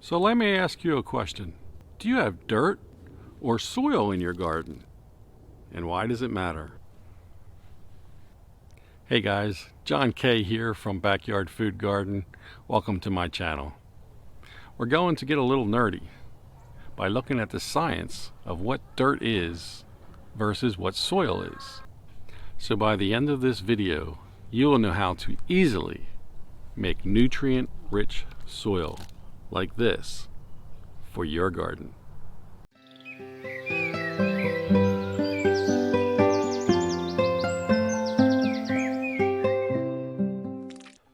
So let me ask you a question. Do you have dirt or soil in your garden? And why does it matter? Hey guys, John K here from Backyard Food Garden. Welcome to my channel. We're going to get a little nerdy by looking at the science of what dirt is versus what soil is. So by the end of this video, you will know how to easily make nutrient-rich soil like this for your garden.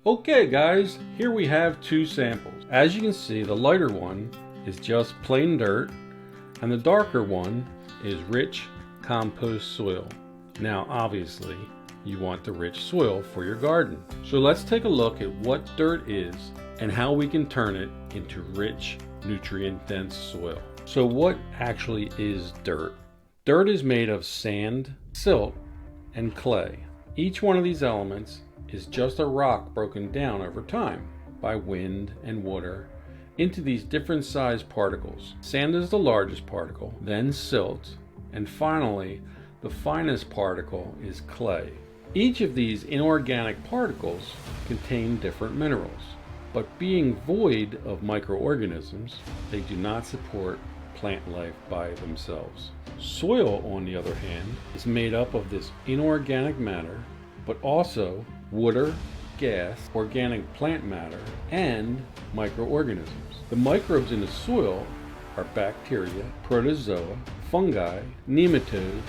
Okay guys, here we have two samples. As you can see, the lighter one is just plain dirt and the darker one is rich compost soil. Now obviously you want the rich soil for your garden. So let's take a look at what dirt is and how we can turn it into rich, nutrient-dense soil. So what actually is dirt? Dirt is made of sand, silt, and clay. Each one of these elements is just a rock broken down over time by wind and water into these different sized particles. Sand is the largest particle, then silt, and finally the finest particle is clay. Each of these inorganic particles contain different minerals, but being void of microorganisms, they do not support plant life by themselves. Soil, on the other hand, is made up of this inorganic matter, but also water, gas, organic plant matter, and microorganisms. The microbes in the soil are bacteria, protozoa, fungi, nematodes,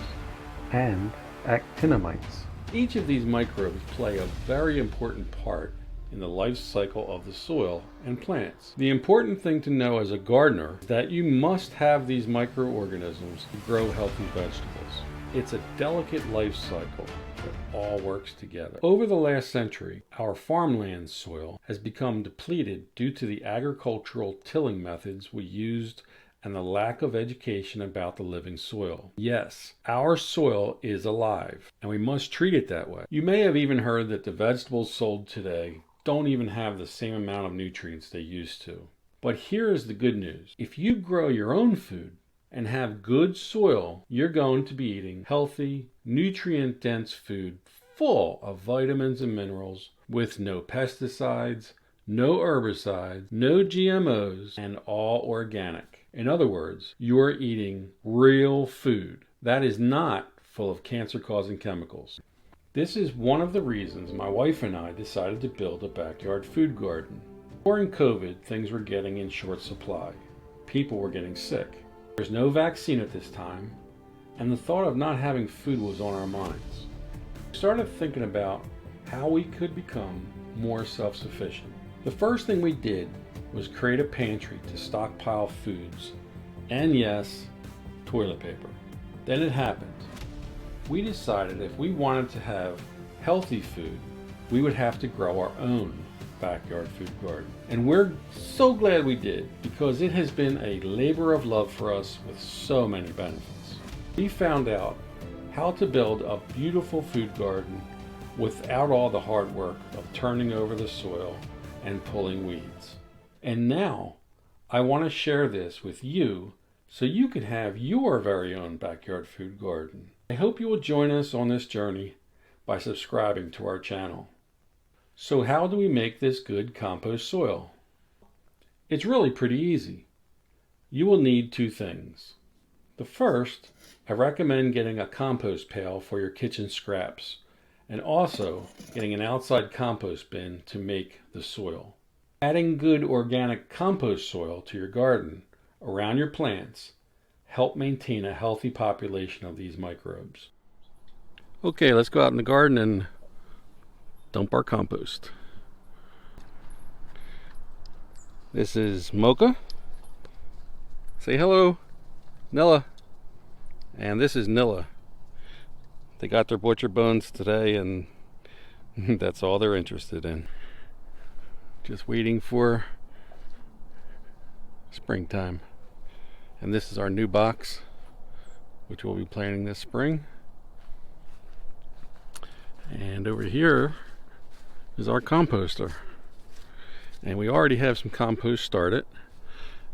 and actinamides. Each of these microbes play a very important part in the life cycle of the soil and plants. The important thing to know as a gardener is that you must have these microorganisms to grow healthy vegetables. It's a delicate life cycle that all works together. Over the last century, our farmland soil has become depleted due to the agricultural tilling methods we used and the lack of education about the living soil. Yes, our soil is alive, and we must treat it that way. You may have even heard that the vegetables sold today don't even have the same amount of nutrients they used to. But here is the good news. If you grow your own food and have good soil, you're going to be eating healthy, nutrient-dense food full of vitamins and minerals with no pesticides, no herbicides, no GMOs, and all organic. In other words, you're eating real food that is not full of cancer-causing chemicals. This is one of the reasons my wife and I decided to build a backyard food garden. During COVID, things were getting in short supply. People were getting sick. There's no vaccine at this time, and the thought of not having food was on our minds. We started thinking about how we could become more self-sufficient. The first thing we did was create a pantry to stockpile foods, and yes, toilet paper. Then it happened. We decided if we wanted to have healthy food, we would have to grow our own backyard food garden. And we're so glad we did, because it has been a labor of love for us with so many benefits. We found out how to build a beautiful food garden without all the hard work of turning over the soil and pulling weeds. And now I want to share this with you so you can have your very own backyard food garden. I hope you will join us on this journey by subscribing to our channel. So how do we make this good compost soil? It's really pretty easy. You will need two things. The first, I recommend getting a compost pail for your kitchen scraps, and also getting an outside compost bin to make the soil. Adding good organic compost soil to your garden around your plants help maintain a healthy population of these microbes. Okay, let's go out in the garden and dump our compost. This is Mocha. Say hello, Nilla. And this is Nilla. They got their butcher bones today, and that's all they're interested in. Just waiting for springtime. And this is our new box, which we'll be planting this spring. And over here is our composter. And we already have some compost started.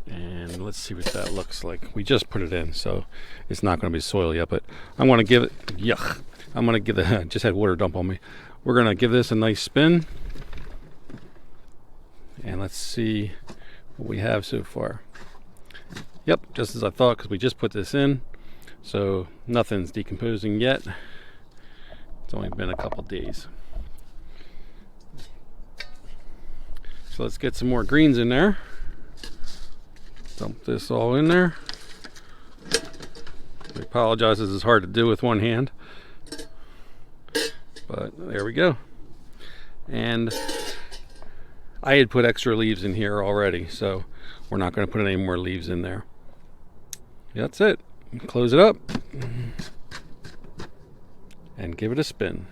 And let's see what that looks like. We just put it in, so it's not going to be soil yet, but I'm going to give it, yuck. I'm going to give it, just had water dump on me. We're going to give this a nice spin. And let's see what we have so far. Yep, just as I thought, because we just put this in. So nothing's decomposing yet. It's only been a couple days. So let's get some more greens in there. Dump this all in there. I apologize, this is hard to do with one hand. But there we go. And I had put extra leaves in here already, so we're not going to put any more leaves in there. That's it. Close it up and give it a spin.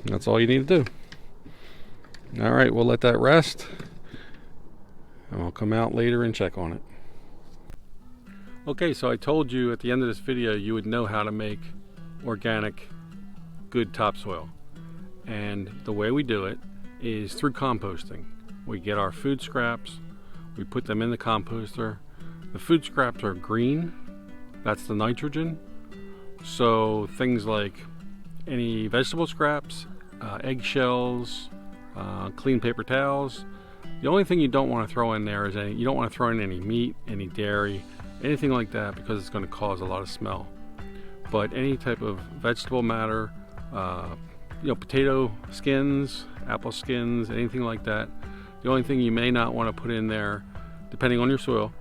That's all you need to do. All right, we'll let that rest, and I'll come out later and check on it. Okay, so I told you at the end of this video you would know how to make organic, good topsoil. And the way we do it is through composting. We get our food scraps, we put them in the composter. The food scraps are green, that's the nitrogen. So things like any vegetable scraps, eggshells, clean paper towels. The only thing you don't want to throw in there is you don't want to throw in any meat, any dairy, anything like that, because it's going to cause a lot of smell. But any type of vegetable matter, potato skins, apple skins, anything like that. The only thing you may not want to put in there, depending on your soil,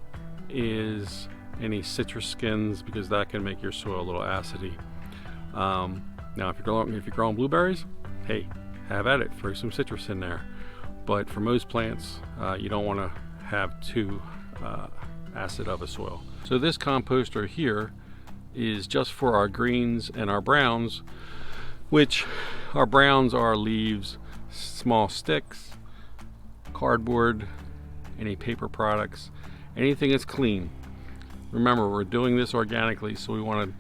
is any citrus skins, because that can make your soil a little acidy. Now, if you're growing blueberries, hey, have at it. Throw some citrus in there. But for most plants, you don't want to have too acid of a soil. So this composter here is just for our greens and our browns, which our browns are leaves, small sticks, cardboard, any paper products, anything that's clean. Remember, we're doing this organically, so we want to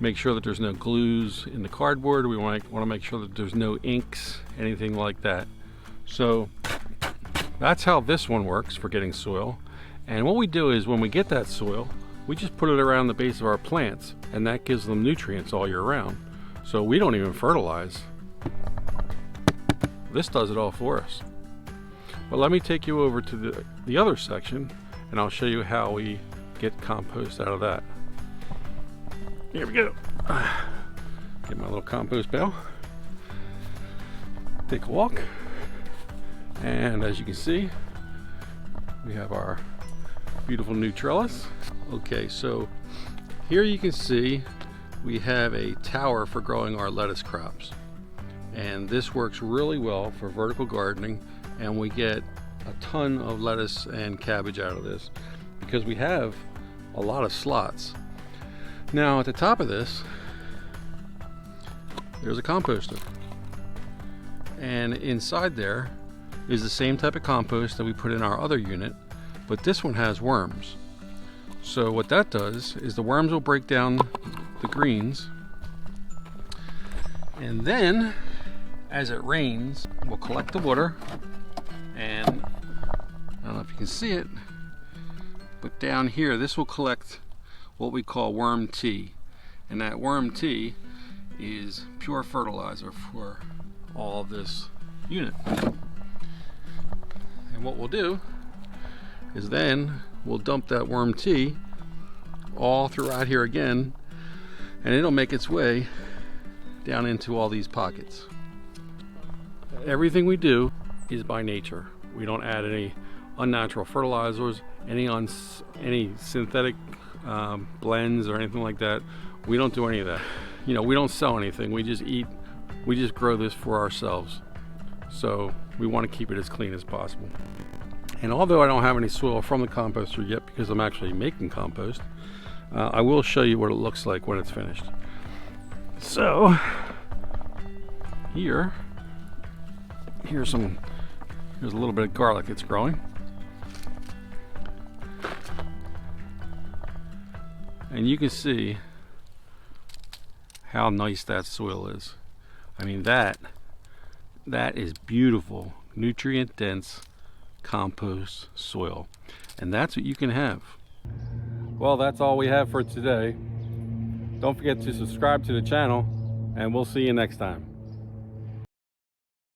make sure that there's no glues in the cardboard. We want to make sure that there's no inks, anything like that. So that's how this one works for getting soil. And what we do is when we get that soil, we just put it around the base of our plants, and that gives them nutrients all year round. So we don't even fertilize. This does it all for us. But let me take you over to the other section, and I'll show you how we get compost out of that. Here we go. Get my little compost bale. Take a walk. And as you can see, we have our beautiful new trellis. Okay, so here you can see we have a tower for growing our lettuce crops. And this works really well for vertical gardening, and we get a ton of lettuce and cabbage out of this because we have a lot of slots. Now at the top of this, there's a composter. And inside there is the same type of compost that we put in our other unit, but this one has worms. So what that does is the worms will break down the greens, and then as it rains, we'll collect the water, and I don't know if you can see it, but down here this will collect what we call worm tea, and that worm tea is pure fertilizer for all of this unit. And what we'll do is then we'll dump that worm tea all throughout here again, and it'll make its way down into all these pockets. Everything we do is by nature. We don't add any unnatural fertilizers, any synthetic blends or anything like that. We don't do any of that. We don't sell anything. We just grow this for ourselves. So we want to keep it as clean as possible. And although I don't have any soil from the composter yet because I'm actually making compost, I will show you what it looks like when it's finished. So here's a little bit of garlic that's growing. And you can see how nice that soil is. I mean, that That is beautiful, nutrient dense compost soil. And that's what you can have. Well, that's all we have for today. Don't forget to subscribe to the channel, and we'll see you next time.